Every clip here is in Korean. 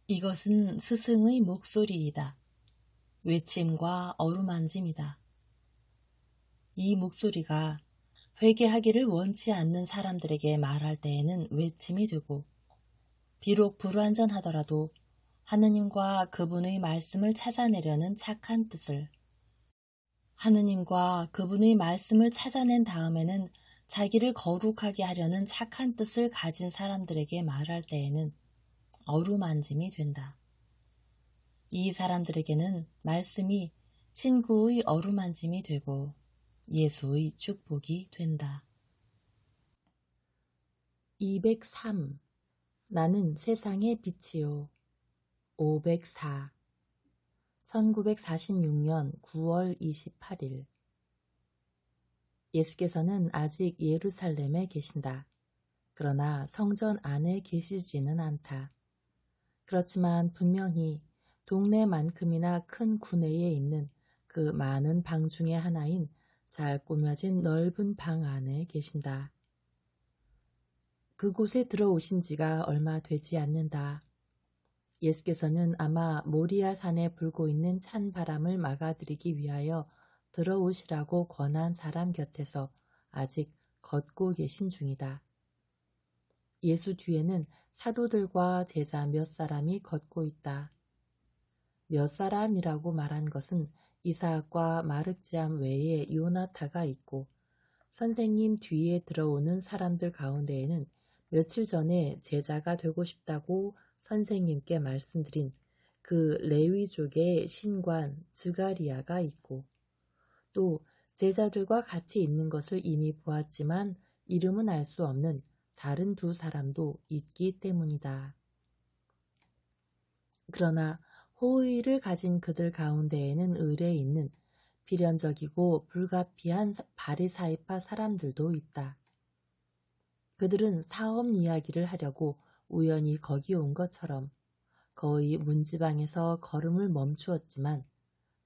이것은 스승의 목소리이다. 외침과 어루만짐이다. 이 목소리가 회개하기를 원치 않는 사람들에게 말할 때에는 외침이 되고, 비록 불완전하더라도 하느님과 그분의 말씀을 찾아내려는 착한 뜻을, 하느님과 그분의 말씀을 찾아낸 다음에는 자기를 거룩하게 하려는 착한 뜻을 가진 사람들에게 말할 때에는 어루만짐이 된다. 이 사람들에게는 말씀이 친구의 어루만짐이 되고 예수의 축복이 된다. 203. 나는 세상의 빛이요. 504. 1946년 9월 28일. 예수께서는 아직 예루살렘에 계신다. 그러나 성전 안에 계시지는 않다. 그렇지만 분명히 동네만큼이나 큰 구내에 있는 그 많은 방 중에 하나인 잘 꾸며진 넓은 방 안에 계신다. 그곳에 들어오신 지가 얼마 되지 않는다. 예수께서는 아마 모리아 산에 불고 있는 찬 바람을 막아들이기 위하여 들어오시라고 권한 사람 곁에서 아직 걷고 계신 중이다. 예수 뒤에는 사도들과 제자 몇 사람이 걷고 있다. 몇 사람이라고 말한 것은 이사학과 마르지암 외에 요나타가 있고, 선생님 뒤에 들어오는 사람들 가운데에는 며칠 전에 제자가 되고 싶다고 선생님께 말씀드린 그 레위족의 신관 즈가리아가 있고, 또 제자들과 같이 있는 것을 이미 보았지만 이름은 알 수 없는 다른 두 사람도 있기 때문이다. 그러나 호의를 가진 그들 가운데에는 의례 있는 비련적이고 불가피한 바리사이파 사람들도 있다. 그들은 사업 이야기를 하려고 우연히 거기 온 것처럼 거의 문지방에서 걸음을 멈추었지만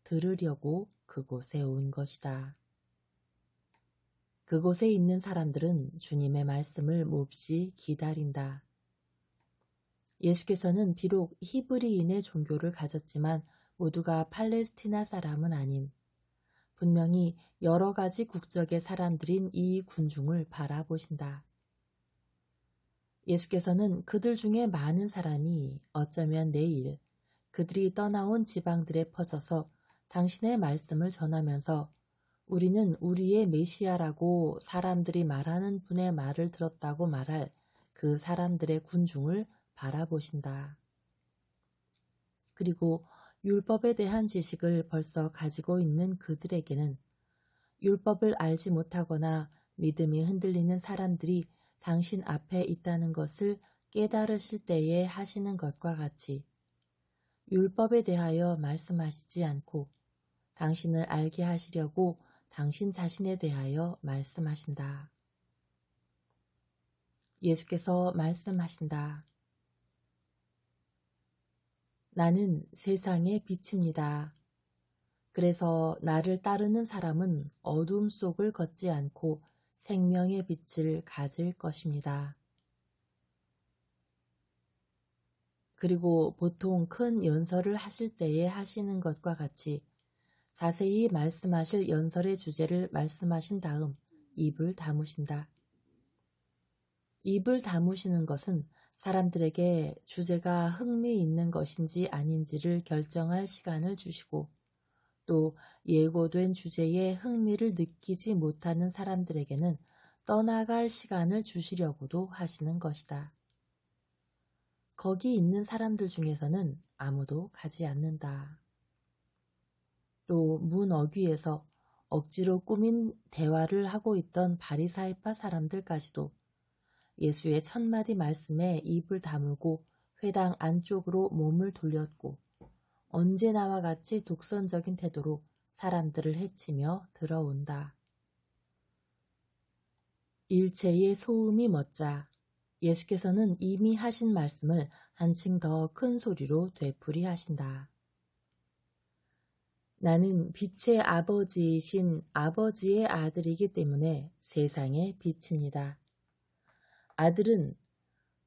들으려고 그곳에 온 것이다. 그곳에 있는 사람들은 주님의 말씀을 몹시 기다린다. 예수께서는 비록 히브리인의 종교를 가졌지만 모두가 팔레스티나 사람은 아닌, 분명히 여러 가지 국적의 사람들인 이 군중을 바라보신다. 예수께서는 그들 중에 많은 사람이 어쩌면 내일 그들이 떠나온 지방들에 퍼져서 당신의 말씀을 전하면서 우리는 우리의 메시아라고 사람들이 말하는 분의 말을 들었다고 말할 그 사람들의 군중을 바라보신다. 그리고 율법에 대한 지식을 벌써 가지고 있는 그들에게는 율법을 알지 못하거나 믿음이 흔들리는 사람들이 당신 앞에 있다는 것을 깨달으실 때에 하시는 것과 같이 율법에 대하여 말씀하시지 않고 당신을 알게 하시려고 당신 자신에 대하여 말씀하신다. 예수께서 말씀하신다. 나는 세상의 빛입니다. 그래서 나를 따르는 사람은 어둠 속을 걷지 않고 생명의 빛을 가질 것입니다. 그리고 보통 큰 연설을 하실 때에 하시는 것과 같이 자세히 말씀하실 연설의 주제를 말씀하신 다음 입을 다무신다. 입을 다무시는 것은 사람들에게 주제가 흥미있는 것인지 아닌지를 결정할 시간을 주시고, 또 예고된 주제에 흥미를 느끼지 못하는 사람들에게는 떠나갈 시간을 주시려고도 하시는 것이다. 거기 있는 사람들 중에서는 아무도 가지 않는다. 또 문 어귀에서 억지로 꾸민 대화를 하고 있던 바리사이파 사람들까지도 예수의 첫마디 말씀에 입을 다물고 회당 안쪽으로 몸을 돌렸고 언제나와 같이 독선적인 태도로 사람들을 해치며 들어온다. 일체의 소음이 멎자 예수께서는 이미 하신 말씀을 한층 더 큰 소리로 되풀이하신다. 나는 빛의 아버지이신 아버지의 아들이기 때문에 세상의 빛입니다. 아들은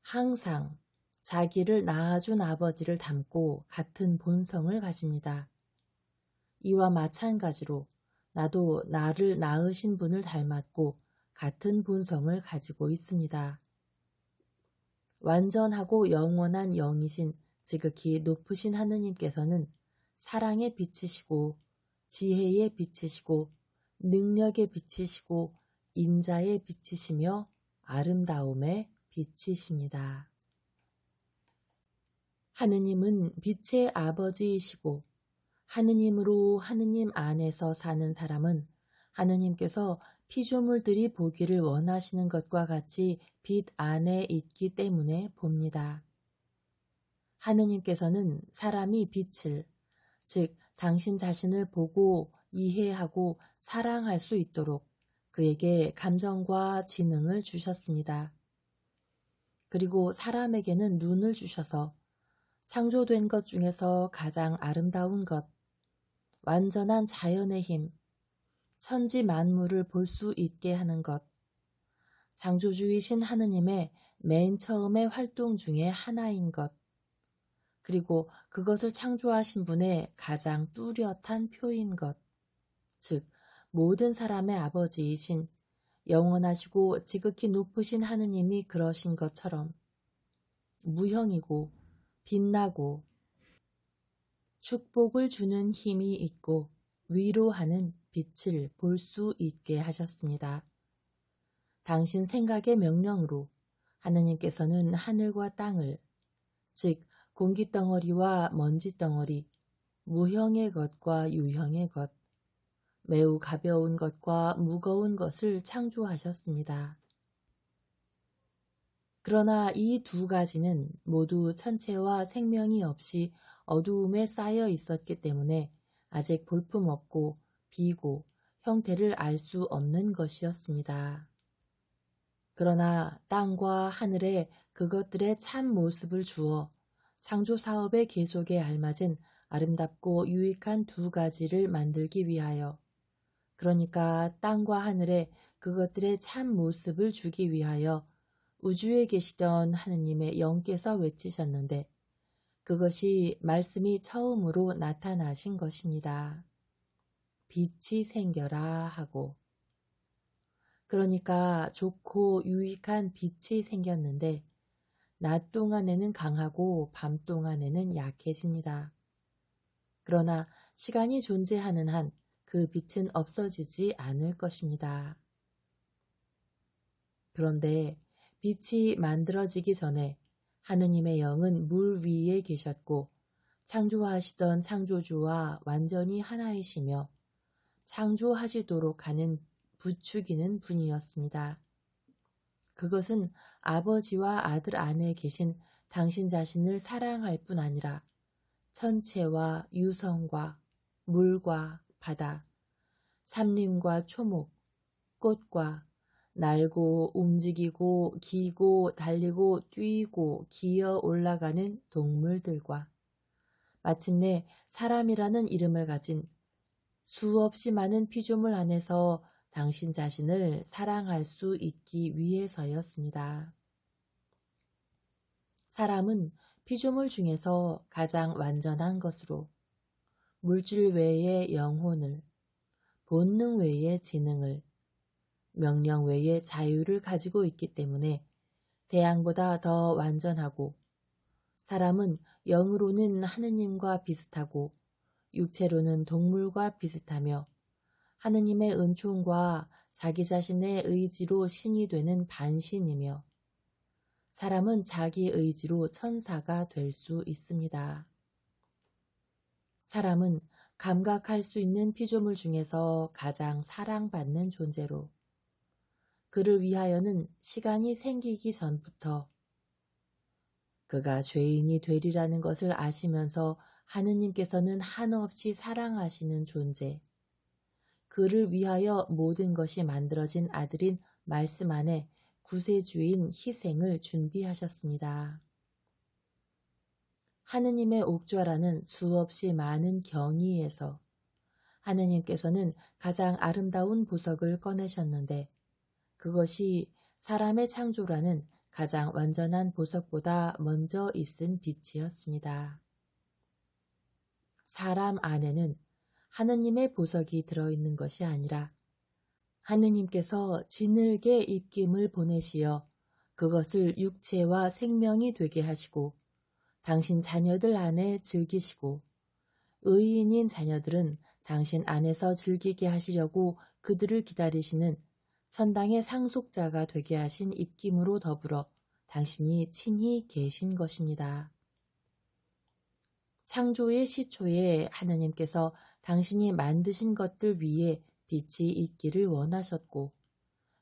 항상 자기를 낳아준 아버지를 닮고 같은 본성을 가집니다. 이와 마찬가지로 나도 나를 낳으신 분을 닮았고 같은 본성을 가지고 있습니다. 완전하고 영원한 영이신 지극히 높으신 하느님께서는 사랑의 빛이시고 지혜의 빛이시고 능력의 빛이시고 인자의 빛이시며 아름다움의 빛이십니다. 하느님은 빛의 아버지이시고 하느님으로 하느님 안에서 사는 사람은 하느님께서 피조물들이 보기를 원하시는 것과 같이 빛 안에 있기 때문에 봅니다. 하느님께서는 사람이 빛을, 즉 당신 자신을 보고 이해하고 사랑할 수 있도록 그에게 감정과 지능을 주셨습니다. 그리고 사람에게는 눈을 주셔서 창조된 것 중에서 가장 아름다운 것, 완전한 자연의 힘, 천지 만물을 볼 수 있게 하는 것, 창조주이신 하느님의 맨 처음의 활동 중에 하나인 것, 그리고 그것을 창조하신 분의 가장 뚜렷한 표인 것, 즉 모든 사람의 아버지이신 영원하시고 지극히 높으신 하느님이 그러신 것처럼 무형이고 빛나고 축복을 주는 힘이 있고 위로하는 빛을 볼 수 있게 하셨습니다. 당신 생각의 명령으로 하느님께서는 하늘과 땅을, 즉 공기덩어리와 먼지덩어리, 무형의 것과 유형의 것, 매우 가벼운 것과 무거운 것을 창조하셨습니다. 그러나 이 두 가지는 모두 천체와 생명이 없이 어두움에 쌓여 있었기 때문에 아직 볼품없고 비고 형태를 알 수 없는 것이었습니다. 그러나 땅과 하늘에 그것들의 참 모습을 주어 창조 사업의 계속에 알맞은 아름답고 유익한 두 가지를 만들기 위하여, 그러니까 땅과 하늘에 그것들의 참 모습을 주기 위하여 우주에 계시던 하느님의 영께서 외치셨는데 그것이 말씀이 처음으로 나타나신 것입니다. 빛이 생겨라 하고. 그러니까 좋고 유익한 빛이 생겼는데 낮 동안에는 강하고 밤 동안에는 약해집니다. 그러나 시간이 존재하는 한 그 빛은 없어지지 않을 것입니다. 그런데 빛이 만들어지기 전에 하느님의 영은 물 위에 계셨고 창조하시던 창조주와 완전히 하나이시며 창조하시도록 하는 부추기는 분이었습니다. 그것은 아버지와 아들 안에 계신 당신 자신을 사랑할 뿐 아니라 천체와 유성과 물과 바다, 삼림과 초목, 꽃과 날고 움직이고 기고 달리고 뛰고 기어 올라가는 동물들과 마침내 사람이라는 이름을 가진 수없이 많은 피조물 안에서 당신 자신을 사랑할 수 있기 위해서였습니다. 사람은 피조물 중에서 가장 완전한 것으로 물질 외의 영혼을, 본능 외의 지능을, 명령 외의 자유를 가지고 있기 때문에 태양보다 더 완전하고 사람은 영으로는 하느님과 비슷하고 육체로는 동물과 비슷하며 하느님의 은총과 자기 자신의 의지로 신이 되는 반신이며 사람은 자기 의지로 천사가 될 수 있습니다. 사람은 감각할 수 있는 피조물 중에서 가장 사랑받는 존재로 그를 위하여는 시간이 생기기 전부터 그가 죄인이 되리라는 것을 아시면서 하느님께서는 한없이 사랑하시는 존재, 그를 위하여 모든 것이 만들어진 아들인 말씀 안에 구세주인 희생을 준비하셨습니다. 하느님의 옥좌라는 수없이 많은 경이에서 하느님께서는 가장 아름다운 보석을 꺼내셨는데 그것이 사람의 창조라는 가장 완전한 보석보다 먼저 있은 빛이었습니다. 사람 안에는 하느님의 보석이 들어있는 것이 아니라 하느님께서 진흙의 입김을 보내시어 그것을 육체와 생명이 되게 하시고 당신 자녀들 안에 즐기시고 의인인 자녀들은 당신 안에서 즐기게 하시려고 그들을 기다리시는 천당의 상속자가 되게 하신 입김으로 더불어 당신이 친히 계신 것입니다. 창조의 시초에 하느님께서 당신이 만드신 것들 위에 빛이 있기를 원하셨고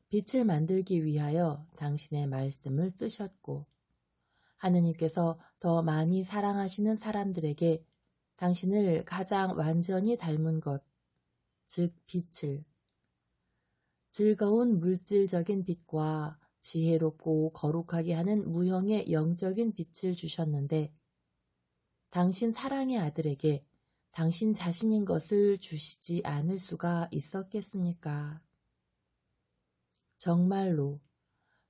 빛을 만들기 위하여 당신의 말씀을 쓰셨고 하느님께서 더 많이 사랑하시는 사람들에게 당신을 가장 완전히 닮은 것, 즉 빛을, 즐거운 물질적인 빛과 지혜롭고 거룩하게 하는 무형의 영적인 빛을 주셨는데 당신 사랑의 아들에게 당신 자신인 것을 주시지 않을 수가 있었겠습니까? 정말로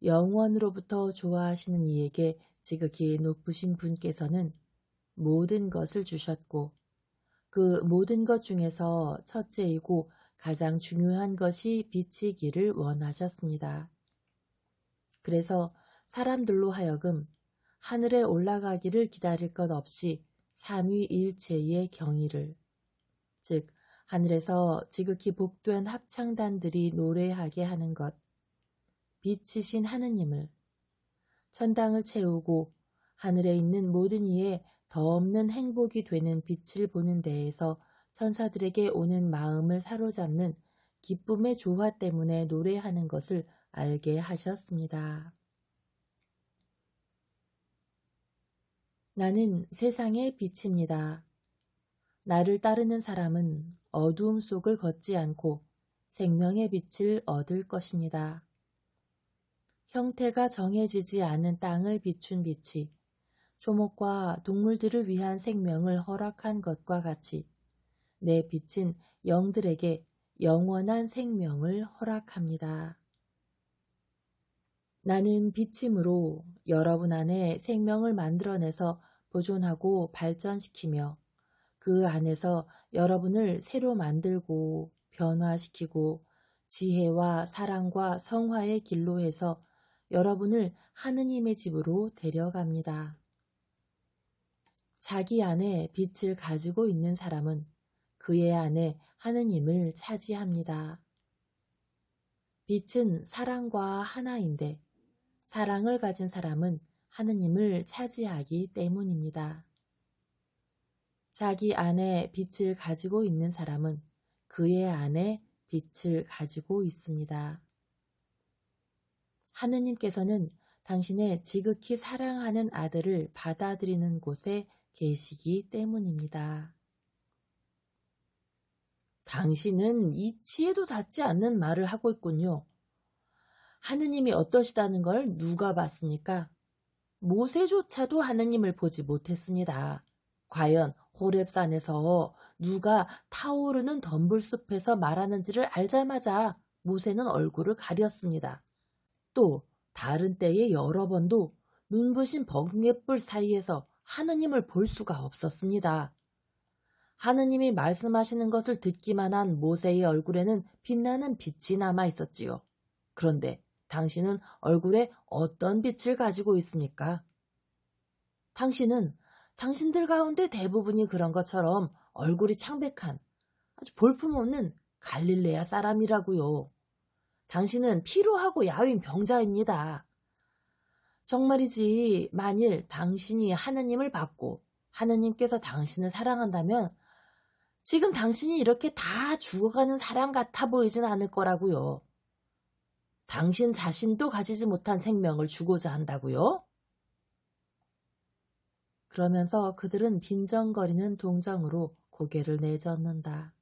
영원으로부터 좋아하시는 이에게 지극히 높으신 분께서는 모든 것을 주셨고 그 모든 것 중에서 첫째이고 가장 중요한 것이 빛이기를 원하셨습니다. 그래서 사람들로 하여금 하늘에 올라가기를 기다릴 것 없이 삼위일체의 경의를, 즉 하늘에서 지극히 복된 합창단들이 노래하게 하는 것, 빛이신 하느님을, 천당을 채우고 하늘에 있는 모든 이의 더 없는 행복이 되는 빛을 보는 데에서 천사들에게 오는 마음을 사로잡는 기쁨의 조화 때문에 노래하는 것을 알게 하셨습니다. 나는 세상의 빛입니다. 나를 따르는 사람은 어두움 속을 걷지 않고 생명의 빛을 얻을 것입니다. 형태가 정해지지 않은 땅을 비춘 빛이 초목과 동물들을 위한 생명을 허락한 것과 같이 내 빛은 영들에게 영원한 생명을 허락합니다. 나는 빛이므로 여러분 안에 생명을 만들어내서 보존하고 발전시키며 그 안에서 여러분을 새로 만들고 변화시키고 지혜와 사랑과 성화의 길로 해서 여러분을 하느님의 집으로 데려갑니다. 자기 안에 빛을 가지고 있는 사람은 그의 안에 하느님을 차지합니다. 빛은 사랑과 하나인데 사랑을 가진 사람은 하느님을 차지하기 때문입니다. 자기 안에 빛을 가지고 있는 사람은 그의 안에 빛을 가지고 있습니다. 하느님께서는 당신의 지극히 사랑하는 아들을 받아들이는 곳에 계시기 때문입니다. 당신은 이치에도 닿지 않는 말을 하고 있군요. 하느님이 어떠시다는 걸 누가 봤습니까? 모세조차도 하느님을 보지 못했습니다. 과연 호렙산에서 누가 타오르는 덤불숲에서 말하는지를 알자마자 모세는 얼굴을 가렸습니다. 또 다른 때에 여러 번도 눈부신 번갯불 사이에서 하느님을 볼 수가 없었습니다. 하느님이 말씀하시는 것을 듣기만 한 모세의 얼굴에는 빛나는 빛이 남아 있었지요. 그런데 당신은 얼굴에 어떤 빛을 가지고 있습니까? 당신은 당신들 가운데 대부분이 그런 것처럼 얼굴이 창백한 아주 볼품없는 갈릴레아 사람이라고요. 당신은 피로하고 야윈 병자입니다. 정말이지 만일 당신이 하느님을 받고 하느님께서 당신을 사랑한다면 지금 당신이 이렇게 다 죽어가는 사람 같아 보이진 않을 거라고요. 당신 자신도 가지지 못한 생명을 주고자 한다고요? 그러면서 그들은 빈정거리는 동정으로 고개를 내젓는다.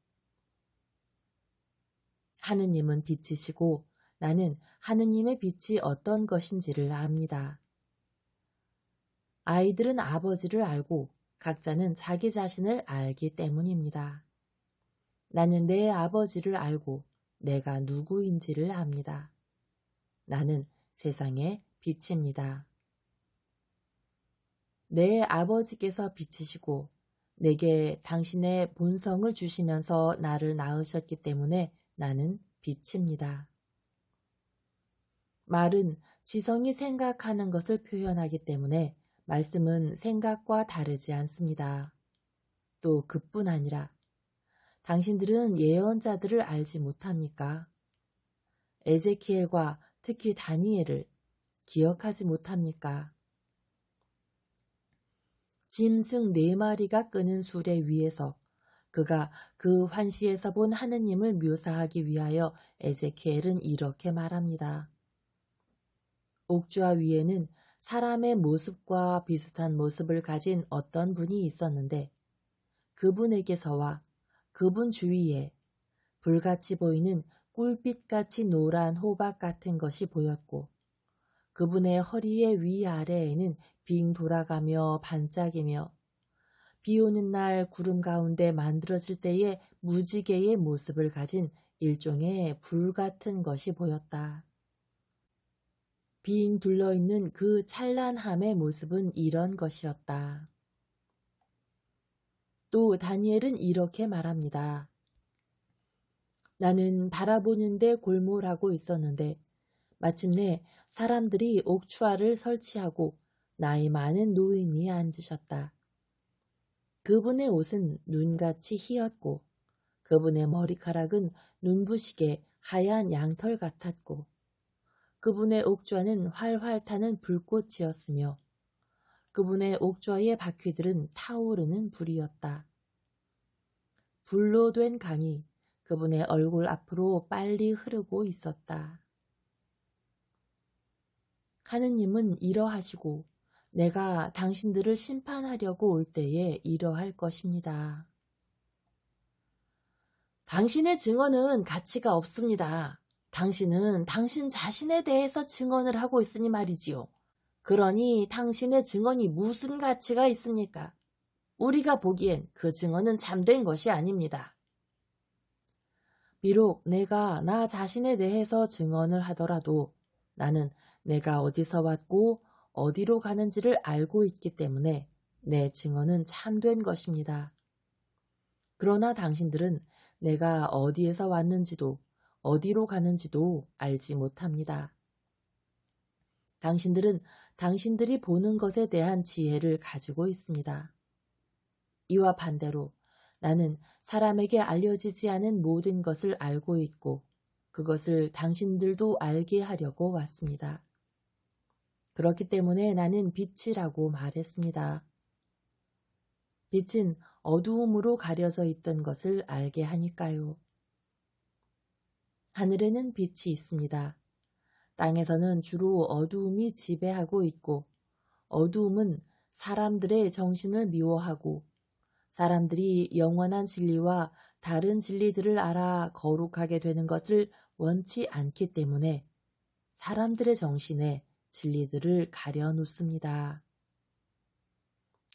하느님은 빛이시고 나는 하느님의 빛이 어떤 것인지를 압니다. 아이들은 아버지를 알고 각자는 자기 자신을 알기 때문입니다. 나는 내 아버지를 알고 내가 누구인지를 압니다. 나는 세상의 빛입니다. 내 아버지께서 빛이시고 내게 당신의 본성을 주시면서 나를 낳으셨기 때문에 나는 빛입니다. 말은 지성이 생각하는 것을 표현하기 때문에 말씀은 생각과 다르지 않습니다. 또 그뿐 아니라 당신들은 예언자들을 알지 못합니까? 에제키엘과 특히 다니엘을 기억하지 못합니까? 짐승 4마리가 끄는 수레 위에서 그가 그 환시에서 본 하느님을 묘사하기 위하여 에제키엘은 이렇게 말합니다. 옥좌 위에는 사람의 모습과 비슷한 모습을 가진 어떤 분이 있었는데 그분에게서와 그분 주위에 불같이 보이는 꿀빛같이 노란 호박 같은 것이 보였고 그분의 허리의 위아래에는 빙 돌아가며 반짝이며 비 오는 날 구름 가운데 만들어질 때의 무지개의 모습을 가진 일종의 불 같은 것이 보였다. 빙 둘러있는 그 찬란함의 모습은 이런 것이었다. 또 다니엘은 이렇게 말합니다. 나는 바라보는데 골몰하고 있었는데 마침내 사람들이 옥추화를 설치하고 나이 많은 노인이 앉으셨다. 그분의 옷은 눈같이 희었고 그분의 머리카락은 눈부시게 하얀 양털 같았고 그분의 옥좌는 활활 타는 불꽃이었으며 그분의 옥좌의 바퀴들은 타오르는 불이었다. 불로 된 강이 그분의 얼굴 앞으로 빨리 흐르고 있었다. 하느님은 이러하시고 내가 당신들을 심판하려고 올 때에 이러할 것입니다. 당신의 증언은 가치가 없습니다. 당신은 당신 자신에 대해서 증언을 하고 있으니 말이지요. 그러니 당신의 증언이 무슨 가치가 있습니까? 우리가 보기엔 그 증언은 참된 것이 아닙니다. 비록 내가 나 자신에 대해서 증언을 하더라도 나는 내가 어디서 왔고 어디로 가는지를 알고 있기 때문에 내 증언은 참된 것입니다. 그러나 당신들은 내가 어디에서 왔는지도 어디로 가는지도 알지 못합니다. 당신들은 당신들이 보는 것에 대한 지혜를 가지고 있습니다. 이와 반대로 나는 사람에게 알려지지 않은 모든 것을 알고 있고 그것을 당신들도 알게 하려고 왔습니다. 그렇기 때문에 나는 빛이라고 말했습니다. 빛은 어두움으로 가려져 있던 것을 알게 하니까요. 하늘에는 빛이 있습니다. 땅에서는 주로 어두움이 지배하고 있고 어두움은 사람들의 정신을 미워하고 사람들이 영원한 진리와 다른 진리들을 알아 거룩하게 되는 것을 원치 않기 때문에 사람들의 정신에 진리들을 가려놓습니다.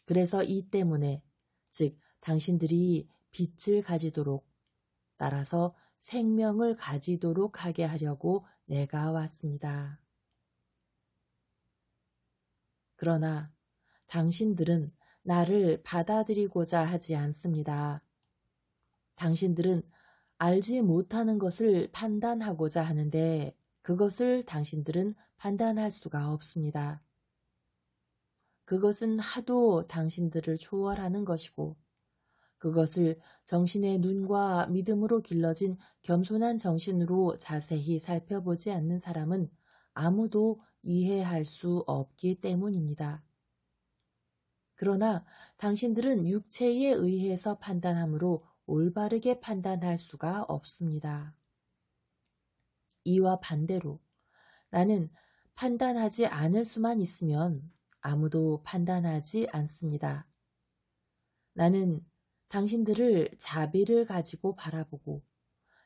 그래서 이 때문에 즉 당신들이 빛을 가지도록 따라서 생명을 가지도록 하게 하려고 내가 왔습니다. 그러나 당신들은 나를 받아들이고자 하지 않습니다. 당신들은 알지 못하는 것을 판단하고자 하는데 그것을 당신들은 판단할 수가 없습니다. 그것은 하도 당신들을 초월하는 것이고 그것을 정신의 눈과 믿음으로 길러진 겸손한 정신으로 자세히 살펴보지 않는 사람은 아무도 이해할 수 없기 때문입니다. 그러나 당신들은 육체에 의해서 판단함으로 올바르게 판단할 수가 없습니다. 이와 반대로 나는 판단하지 않을 수만 있으면 아무도 판단하지 않습니다. 나는 당신들을 자비를 가지고 바라보고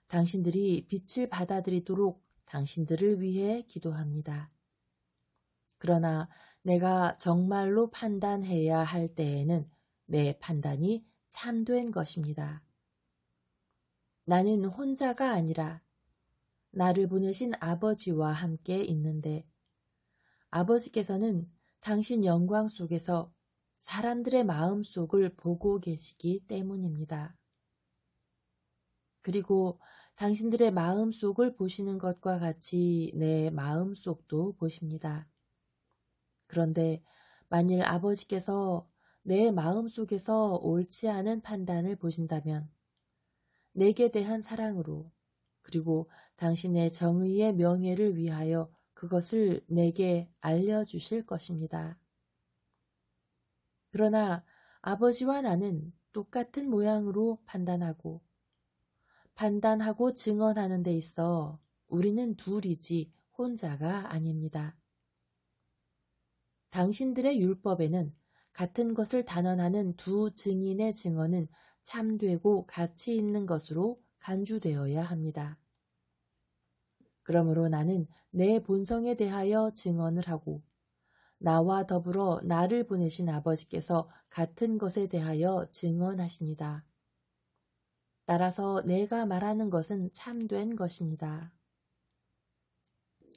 당신들이 빛을 받아들이도록 당신들을 위해 기도합니다. 그러나 내가 정말로 판단해야 할 때에는 내 판단이 참된 것입니다. 나는 혼자가 아니라 나를 보내신 아버지와 함께 있는데 아버지께서는 당신 영광 속에서 사람들의 마음 속을 보고 계시기 때문입니다. 그리고 당신들의 마음 속을 보시는 것과 같이 내 마음 속도 보십니다. 그런데 만일 아버지께서 내 마음 속에서 옳지 않은 판단을 보신다면 내게 대한 사랑으로 그리고 당신의 정의의 명예를 위하여 그것을 내게 알려주실 것입니다. 그러나 아버지와 나는 똑같은 모양으로 판단하고 증언하는 데 있어 우리는 둘이지 혼자가 아닙니다. 당신들의 율법에는 같은 것을 단언하는 두 증인의 증언은 참되고 가치 있는 것으로 간주되어야 합니다. 그러므로 나는 내 본성에 대하여 증언을 하고 나와 더불어 나를 보내신 아버지께서 같은 것에 대하여 증언하십니다. 따라서 내가 말하는 것은 참된 것입니다.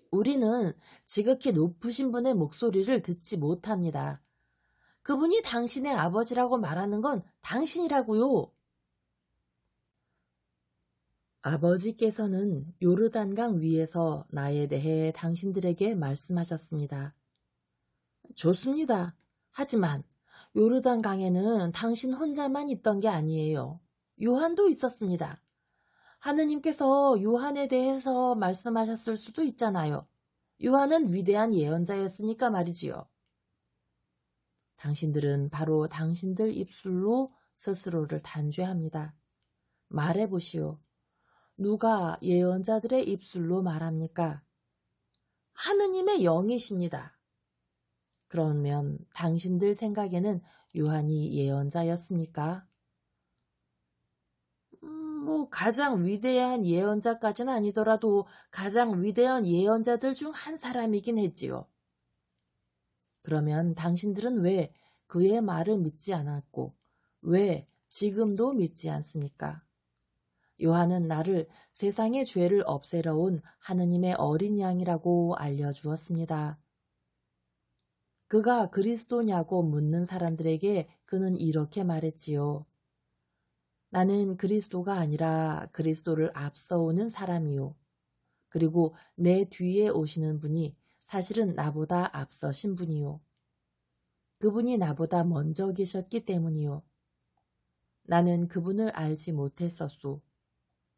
우리는 지극히 높으신 분의 목소리를 듣지 못합니다. 그분이 당신의 아버지라고 말하는 건 당신이라고요. 아버지께서는 요르단강 위에서 나에 대해 당신들에게 말씀하셨습니다. 좋습니다. 하지만 요르단강에는 당신 혼자만 있던 게 아니에요. 요한도 있었습니다. 하느님께서 요한에 대해서 말씀하셨을 수도 있잖아요. 요한은 위대한 예언자였으니까 말이지요. 당신들은 바로 당신들 입술로 스스로를 단죄합니다. 말해보시오. 누가 예언자들의 입술로 말합니까? 하느님의 영이십니다. 그러면 당신들 생각에는 요한이 예언자였습니까? 가장 위대한 예언자까지는 아니더라도 가장 위대한 예언자들 중 한 사람이긴 했지요. 그러면 당신들은 왜 그의 말을 믿지 않았고 왜 지금도 믿지 않습니까? 요한은 나를 세상의 죄를 없애러 온 하느님의 어린 양이라고 알려주었습니다. 그가 그리스도냐고 묻는 사람들에게 그는 이렇게 말했지요. 나는 그리스도가 아니라 그리스도를 앞서오는 사람이요. 그리고 내 뒤에 오시는 분이 사실은 나보다 앞서신 분이요. 그분이 나보다 먼저 계셨기 때문이요. 나는 그분을 알지 못했었소.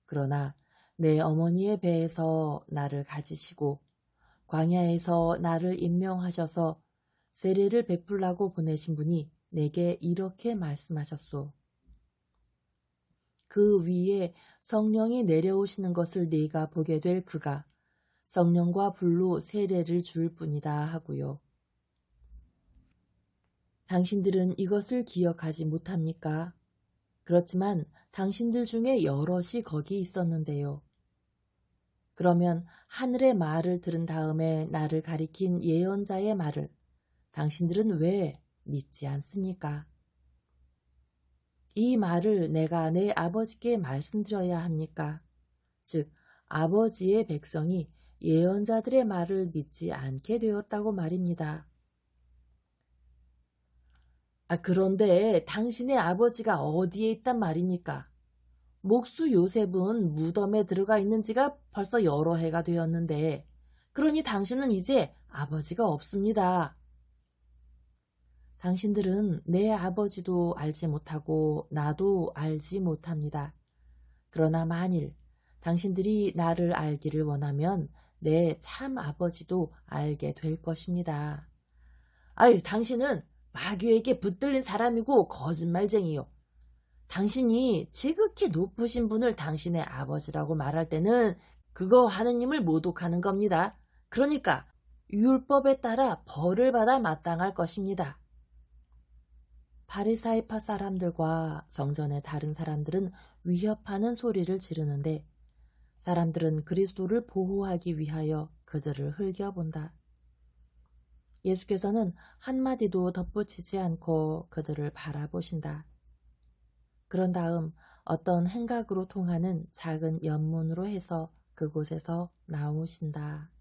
그러나 내 어머니의 배에서 나를 가지시고 광야에서 나를 임명하셔서 세례를 베풀라고 보내신 분이 내게 이렇게 말씀하셨소. 그 위에 성령이 내려오시는 것을 네가 보게 될 그가 성령과 불로 세례를 줄 뿐이다 하고요. 당신들은 이것을 기억하지 못합니까? 그렇지만 당신들 중에 여럿이 거기 있었는데요. 그러면 하늘의 말을 들은 다음에 나를 가리킨 예언자의 말을 당신들은 왜 믿지 않습니까? 이 말을 내가 내 아버지께 말씀드려야 합니까? 즉 아버지의 백성이 예언자들의 말을 믿지 않게 되었다고 말입니다. 그런데 당신의 아버지가 어디에 있단 말입니까? 목수 요셉은 무덤에 들어가 있는 지가 벌써 여러 해가 되었는데 그러니 당신은 이제 아버지가 없습니다. 당신들은 내 아버지도 알지 못하고 나도 알지 못합니다. 그러나 만일 당신들이 나를 알기를 원하면 내 참 아버지도 알게 될 것입니다. 당신은 마귀에게 붙들린 사람이고 거짓말쟁이요. 당신이 지극히 높으신 분을 당신의 아버지라고 말할 때는 그거 하느님을 모독하는 겁니다. 그러니까 율법에 따라 벌을 받아 마땅할 것입니다. 바리사이파 사람들과 성전의 다른 사람들은 위협하는 소리를 지르는데 사람들은 그리스도를 보호하기 위하여 그들을 흘겨본다. 예수께서는 한마디도 덧붙이지 않고 그들을 바라보신다. 그런 다음 어떤 행각으로 통하는 작은 연문으로 해서 그곳에서 나오신다.